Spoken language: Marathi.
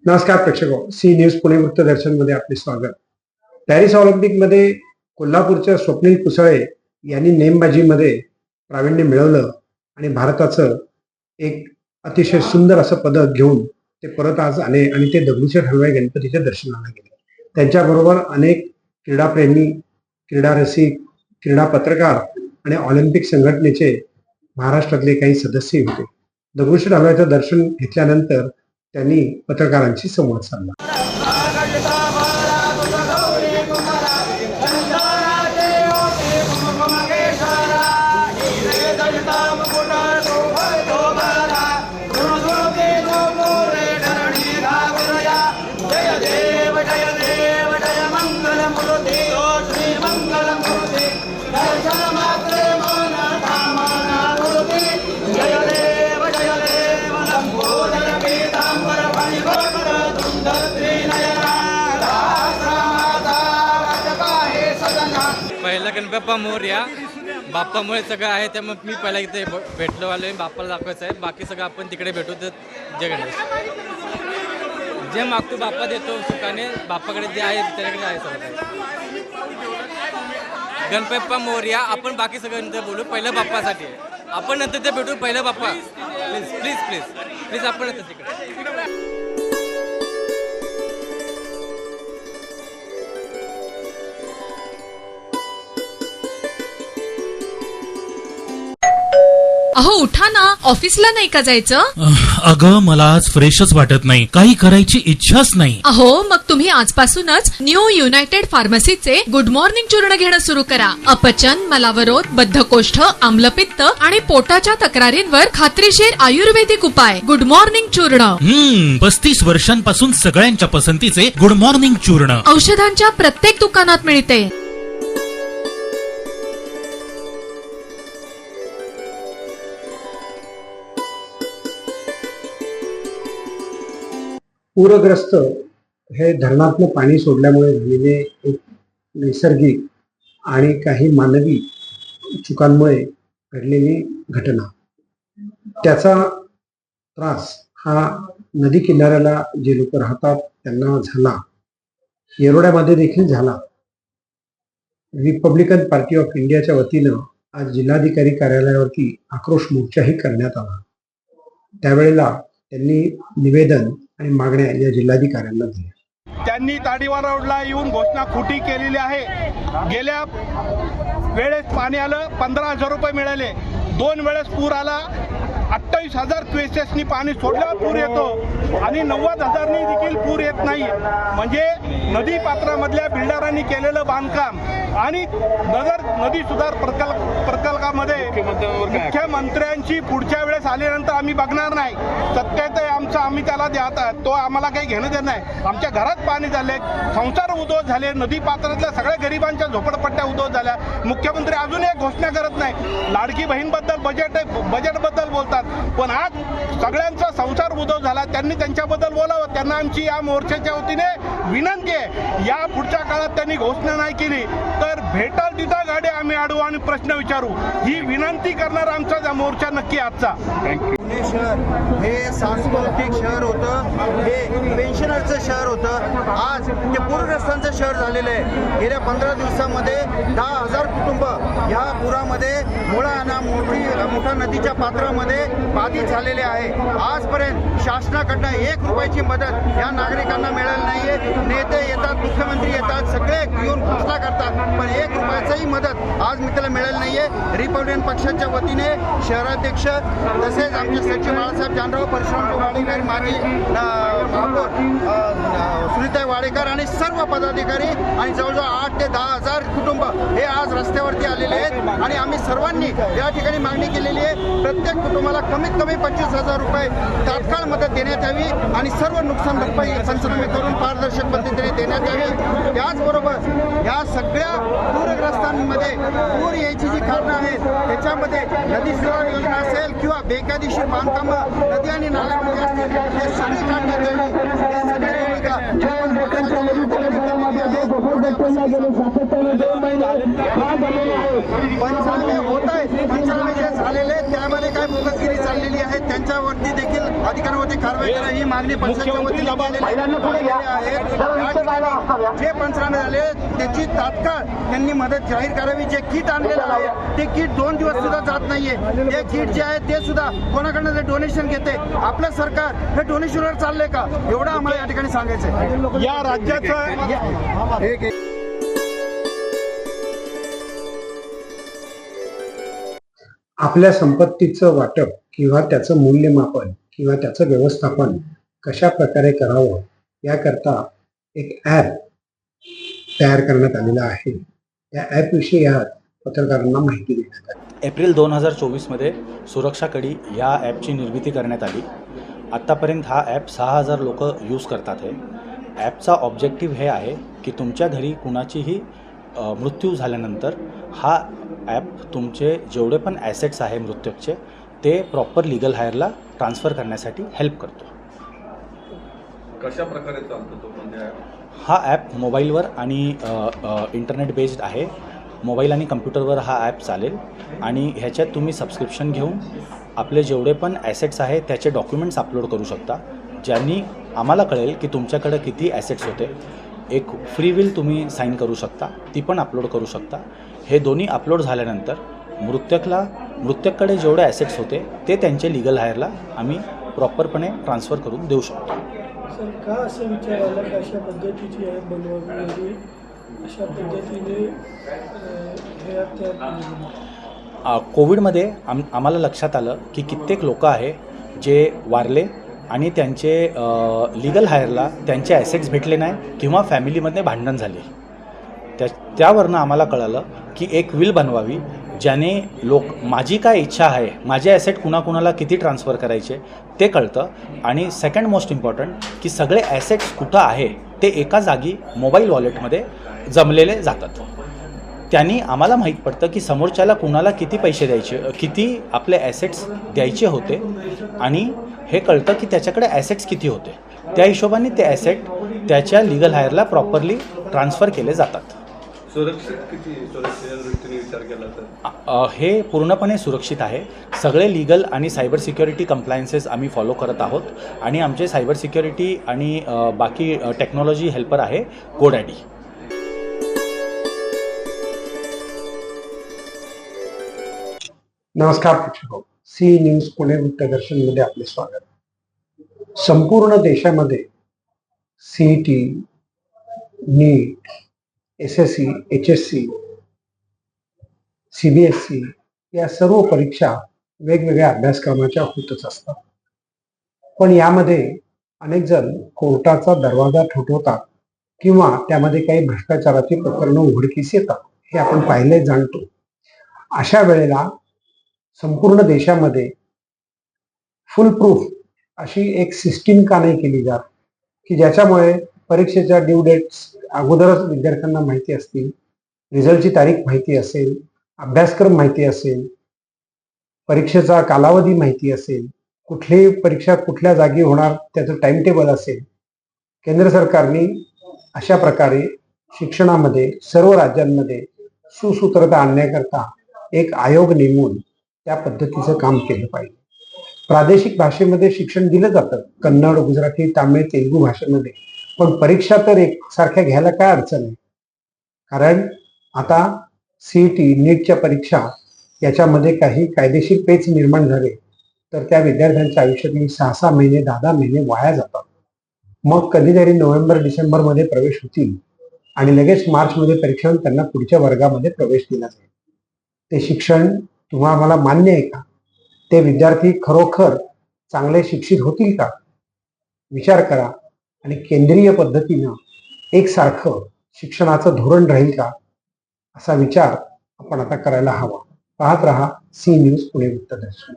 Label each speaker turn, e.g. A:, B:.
A: नमस्कार प्रेक्षको, सी न्यूज पुणे वृत्तदर्शन मध्ये आपले स्वागत. पॅरिस ऑलिम्पिकमध्ये कोल्हापूरच्या स्वप्नील कुसळे यांनी नेमबाजीमध्ये प्रावीण्य मिळवलं आणि भारताचं एक अतिशय सुंदर असं पदक घेऊन ते परत आज आले आणि ते दगडूशेठ हलवाई गणपतीच्या दर्शनाला गेले. त्यांच्याबरोबर अनेक क्रीडाप्रेमी, क्रीडा रसिक, क्रीडा पत्रकार आणि ऑलिम्पिक संघटनेचे महाराष्ट्रातले काही सदस्य होते. दगडूशेठ हलवाईचं दर्शन घेतल्यानंतर त्यांनी पत्रकारांशी संवाद साधला.
B: पहिला गणपती बाप्पा मोरया. बाप्पामुळे सगळं आहे, त्यामुळे मी पहिला इथे भेटलो आलोय. बाप्पाला दाखवायचं आहे, बाकी सगळं आपण तिकडे भेटू. तर जय गणेश. जे मागतो बाप्पा देतो सुखाने. बाप्पाकडे जे आहे त्याच्याकडे आहे सगळं. गणपती बाप्पा मोरया. आपण बाकी सगळं नंतर बोलू, पहिलं बाप्पासाठी आपण नंतर ते भेटू. पहिलं बाप्पा प्लीज प्लीज प्लीज प्लीज आपण नंतर तिकडे.
C: अहो उठा ना, ऑफिसला नाही का जायचं?
D: अगं मला आज फ्रेशच वाटत नाही, काही करायची इच्छाच नाही.
C: अहो मग तुम्ही आजपासूनच न्यू युनायटेड फार्मसीचे गुड मॉर्निंग चूर्ण घेणं सुरू करा. अपचन, मलावरोध, बद्धकोष्ठ, आम्लपित्त आणि पोटाच्या तक्रारींवर खात्रीशीर आयुर्वेदिक उपाय. गुड मॉर्निंग चूर्ण.
D: 35 वर्षांपासून सगळ्यांच्या पसंतीचे गुड मॉर्निंग चूर्ण
C: औषधांच्या प्रत्येक दुकानात मिळते.
A: पूरग्रस्त हे धरणातलं पाणी सोडल्यामुळे झालेले एक नैसर्गिक आणि काही मानवी चुकांमुळे घडलेली घटना, त्याचा त्रास हा नदी किनाऱ्याला जे लोक राहतात त्यांना झाला, येरोड्यामध्ये देखील झाला. रिपब्लिकन पार्टी ऑफ इंडियाच्या वतीनं आज जिल्हाधिकारी कार्यालयावरती आक्रोश मोर्चाही करण्यात आला. त्यावेळेला त्यांनी निवेदन आणि मागण्या या जिल्हाधिकाऱ्यांना दिल्या.
E: त्यांनी ताडीवाला रोडला येऊन घोषणा खोटी केलेली आहे. गेल्या वेळेस पाणी आलं, 15,000 रुपये मिळाले. 2 वेळेस पूर आला, 28,000 क्युसेसनी पाणी सोडल्यावर पूर येतो आणि 90,000नी देखील पूर येत नाही. म्हणजे नदी पात्रामधल्या बिल्डरांनी केलेलं बांधकाम आणि नदी सुधार प्रकल्पामध्ये मुख्यमंत्र्यांची पुढच्या वेळेस आल्यानंतर आम्ही बघणार नाही. सत्यात आमचं, आम्ही त्याला द्या, तो आम्हाला काही घेणं देणं नाही. आमच्या घरात पाणी झाले, संसार उद्ध्वस्त झाले, नदी पात्रातल्या सगळ्या गरिबांच्या झोपडपट्ट्या उद्ध्वस्त झाल्या. मुख्यमंत्री अजून एक घोषणा करत नाही. लाडकी बहीणबद्दल बजेटबद्दल बोलतात, पण आज सगळ्यांचा संसार उद्ध्वस्त झाला. त्यांनी त्यांच्याबद्दल बोलावं. त्यांना आमची या मोर्चाच्या वतीने विनंती आहे, या पुढच्या काळात त्यांनी घोषणा नाही केली तर भेटल तिथं गाडी आम्ही अडवू आणि प्रश्न विचारू. ही विनंती करणार आमचा मोर्चा नक्की आजचा.
F: पुणे शहर हे सांस्कृतिक शहर होतं, हे पेन्शनरचं शहर होतं. आज ते पूरग्रस्तांचं शहर झालेलं आहे. गेल्या 15 दिवसामध्ये 10,000 कुटुंब ह्या पुरामध्ये मुळा आणि मोठ्या नदीच्या पात्रामध्ये बाधित झालेले आहे. आजपर्यंत शासनाकडनं 1 रुपयाची मदत या नागरिकांना मिळाली नाहीये. नेते येतात, मुख्यमंत्री येतात, सगळे येऊन घोषणा करतात, पण 1 रुपयाचाही मदत आज मित्राला मिळाली नाहीये. रिपब्लिकन पक्षाच्या वतीने शहराध्यक्ष तसेच आमचे सचिव बाळासाहेब जानराव, परशुराम वाडेकर, माजी महापौर सुनीताई वाडेकर आणि सर्व पदाधिकारी आणि जवळजवळ 8 ते 10,000 कुटुंब हे आज रस्त्यावरती आलेले आहेत. आणि आम्ही सर्वांनी या ठिकाणी मागणी केलेली आहे, प्रत्येक कुटुंबाला कमीत कमी 25,000 रुपये तात्काळ मदत देण्यात यावी आणि सर्व नुकसान भरपाई पंचनामे करून पारदर्शक पद्धतीने देण्यात यावी. त्याचबरोबर या सगळ्या पूरग्रस्तांमध्ये पूर यायची जी कारणं आहेत त्याच्यामध्ये नदी सुधार योजना असेल किंवा बेकायदेशीर बांधकामं नदी आणि नाल्यामध्ये असतील, हे सगळी काढण्यात यावी. हे सगळे पंचनामे होत आहेत, पंचनामे जे झालेले त्यामध्ये काय बोगसगिरी चाललेली आहे त्यांच्या याच्यावरती देखील अधिकाऱ्यांवरती कारवाई करा ही मागणी पंचायतच्या वतीने केलेली आहे. या ठिकाणी जे पंचनामे झाले त्याची तात्काळ त्यांनी मदत जाहीर करावी. जे किट आणलेलं आहे ते किट 2 दिवस सुद्धा जात नाहीये. ते किट जे आहे ते सुद्धा कोणाकडनं ते डोनेशन घेते. आपलं सरकार हे डोनेशनवर चाललंय का एवढं आम्हाला या ठिकाणी सांगायचं आहे.
E: या राज्याचं
A: आपल्या संपत्तीचं वाटप किंवा त्याचं मूल्यमापन किंवा त्याचं व्यवस्थापन कशा प्रकारे करावं याकरता एक ॲप तयार करण्यात आलेला आहे. या ॲपविषयी यात पत्रकारांना माहिती देण्यात आली.
G: एप्रिल 2024मध्ये सुरक्षा कडी या ॲपची निर्मिती करण्यात आली. आत्तापर्यंत हा ॲप 6000 लोक यूज करतात आहे. ॲपचा ऑब्जेक्टिव्ह हे आहे की तुमच्या घरी कुणाचीही मृत्यू झाल्यानंतर हा ॲप तुमचे जेवढे पण ॲसेट्स आहे मृत्यूचे ते प्रॉपर लिगल हायरला ट्रान्सफर करण्यासाठी हेल्प करतो.
H: कशा प्रकारे चालतो तो म्हणजे
G: हा ॲप मोबाईलवर आणि इंटरनेट बेस्ड आहे. मोबाईल आणि कम्प्युटरवर हा ॲप चालेल आणि ह्याच्यात तुम्ही सबस्क्रिप्शन घेऊन आपले जेवढे पण ॲसेट्स आहे त्याचे डॉक्युमेंट्स अपलोड करू शकता, ज्यांनी आम्हाला कळेल की तुमच्याकडे किती ॲसेट्स होते. एक फ्री विल तुम्ही साईन करू शकता, ती पण अपलोड करू शकता. हे दोन्ही अपलोड झाल्यानंतर मृतककडे जेवढे ॲसेट्स होते ते त्यांचे लिगल हायरला आम्ही प्रॉपरपणे ट्रान्सफर करून देऊ शकतो.
I: सर का असं विचार आला की अशा पद्धतीची ॲप बनवावी, अशा पद्धतीने हे ॲप तयार केले?
G: कोविडमध्ये आम्हाला लक्षात आलं की कित्येक लोक आहे जे वारले आणि त्यांचे लिगल हायरला त्यांचे ॲसेट्स भेटले नाही किंवा फॅमिलीमध्ये भांडण झाले. त्यावरनं आम्हाला कळालं की एक विल बनवावी ज्याने माझी काय इच्छा आहे, माझे ॲसेट कुणाकुणाला किती ट्रान्सफर करायचे ते कळतं. आणि सेकंड मोस्ट इम्पॉर्टंट की सगळे ॲसेट्स कुठं आहे ते एका जागी मोबाईल वॉलेटमध्ये जमलेले जातात. त्यांनी आम्हाला माहीत पडतं की समोरच्याला कुणाला किती पैसे द्यायचे, किती आपले ॲसेट्स द्यायचे होते आणि हे कळतं की त्याच्याकडे ॲसेट्स किती होते. त्या हिशोबाने ते ॲसेट त्याच्या लिगल हायरला प्रॉपरली ट्रान्सफर केले जातात.
H: सुरक्षित किती सुरक्षेच्या दृष्टीने विचार केला तर
G: हे पूर्णपणे सुरक्षित आहे. सगळे लीगल आणि सायबर सिक्युरिटी कंप्लायन्सेस आम्ही फॉलो करत आहोत आणि आमचे सायबर सिक्युरिटी आणि बाकी टेक्नॉलॉजी हेल्पर आहे गोडॅडी.
A: नमस्कार प्रेक्षक, सी न्यूज पुणे वृत्तदर्शनमध्ये आपले स्वागत. संपूर्ण देशामध्ये CET, नीट, SSC, HSC, CBSE या सर्व परीक्षा वेगवेगळ्या अभ्यासक्रमाच्या होतच असतात. पण यामध्ये अनेक जण कोर्टाचा दरवाजा ठोठवतात किंवा त्यामध्ये काही भ्रष्टाचाराची प्रकरणं उघडकीस येतात, हे आपण पाहिले जाणतो. अशा वेळेला संपूर्ण देशामध्ये फुल प्रूफ अशी एक सिस्टीम का नाही केली जात की ज्याच्यामुळे परीक्षेच्या ड्यू डेट्स अगोदरच विद्यार्थ्यांना माहिती असतील, रिझल्टची तारीख माहिती असेल, अभ्यासक्रम माहिती असेल, परीक्षेचा कालावधी माहिती असेल, कुठली परीक्षा कुठल्या जागी होणार त्याचं टाइम टेबल असेल. केंद्र सरकारने अशा प्रकारे शिक्षणामध्ये सर्व राज्यांमध्ये सुसूत्रता आणण्याकरता एक आयोग नेमून त्या पद्धतीचं काम केलं पाहिजे. प्रादेशिक भाषेमध्ये शिक्षण दिलं जातं, कन्नड, गुजराती, तामिळ, तेलुगू भाषेमध्ये, पण परीक्षा तर एकसारख्या घ्यायला काय अडचण आहे? कारण आता CET, नीटच्या परीक्षा याच्यामध्ये काही कायदेशीर पेच निर्माण झाले तर त्या विद्यार्थ्यांच्या आयुष्यातली 6-6 महिने 10-10 महिने वाया जातात. मग कधीतरी नोव्हेंबर-डिसेंबरमध्ये प्रवेश होतील आणि लगेच मार्चमध्ये परीक्षा होऊन त्यांना पुढच्या वर्गामध्ये प्रवेश दिला जाईल. ते शिक्षण तुम्हाला मान्य आहे का? ते विद्यार्थी खरोखर चांगले शिक्षित होतील का? विचार करा आणि केंद्रीय पद्धतीनं एकसारखं शिक्षणाचं धोरण राहील का असा विचार आपण आता करायला हवा. पाहत रहा सी न्यूज पुणे वृत्तदर्शन.